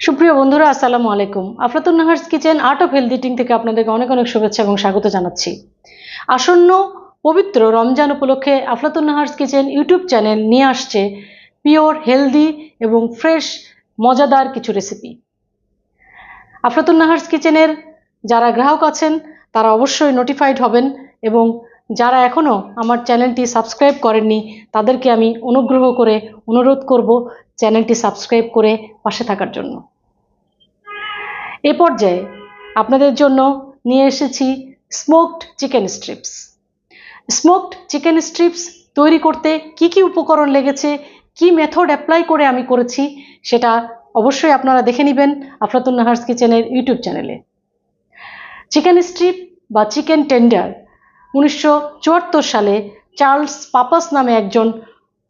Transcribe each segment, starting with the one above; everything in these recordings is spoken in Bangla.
সুপ্রিয় বন্ধুরা, আসসালামু আলাইকুম। Aflatun Nahar's kitchen art of health eating থেকে আপনাদেরকে অনেক অনেক শুভেচ্ছা এবং স্বাগত জানাচ্ছি। আসন্ন পবিত্র রমজান উপলক্ষে আফলাতুন নাহারস কিচেন ইউটিউব চ্যানেল নিয়ে আসছে পিওর হেলদি এবং ফ্রেশ মজাদার কিছু রেসিপি। আফলাতুন নাহারস কিচেনের যারা গ্রাহক আছেন তারা অবশ্যই নোটিফাইড হবেন, এবং যারা এখনও আমার চ্যানেলটি সাবস্ক্রাইব করেননি তাদেরকে আমি অনুগ্রহ করে অনুরোধ করব চ্যানেলটি সাবস্ক্রাইব করে পাশে থাকার জন্য। এ পর্যায়ে আপনাদের জন্য নিয়ে এসেছি smoked chicken strips. Smoked chicken strips তৈরি করতে কি কি উপকরণ লেগেছে, কি মেথড অ্যাপ্লাই করে আমি করেছি, সেটা অবশ্যই আপনারা দেখে নেবেন আফলাতুন নাহারস কিচেনের ইউটিউব চ্যানেলে। চিকেন স্ট্রিপ বা চিকেন টেন্ডার 1974 সালে চার্লস পাপাস নামে একজন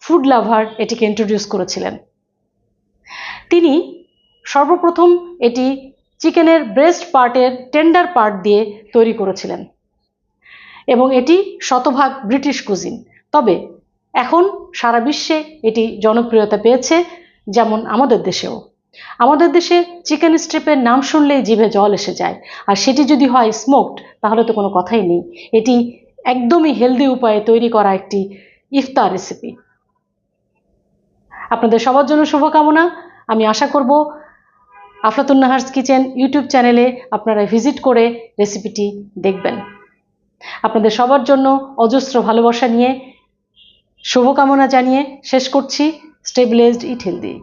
ফুড লাভার এটিকে ইন্ট্রোডিউস করেছিলেন। তিনি সর্বপ্রথম এটি চিকেনের ব্রেস্ট পার্টের টেন্ডার পার্ট দিয়ে তৈরি করেছিলেন, এবং এটি শতভাগ ব্রিটিশ কুজিন। তবে এখন সারা বিশ্বে এটি জনপ্রিয়তা পেয়েছে, যেমন আমাদের দেশেও। আমাদের দেশে চিকেন স্ট্রিপের নাম শুনলেই জিভে জল এসে যায়, আর সেটি যদি হয় স্মোকড তাহলে তো কোনো কথাই নেই। এটি একদমই হেলদি উপায়ে তৈরি করা একটি ইফতার রেসিপি। আপনাদের সবার জন্য শুভকামনা। আমি আশা করব আফলাতুন নাহারস কিচেন ইউটিউব চ্যানেলে আপনারা ভিজিট করে রেসিপিটি দেখবেন। আপনাদের সবার জন্য অজস্র ভালোবাসা নিয়ে শুভকামনা জানিয়ে শেষ করছি। স্টে ব্লেসড, ইট হেলদি।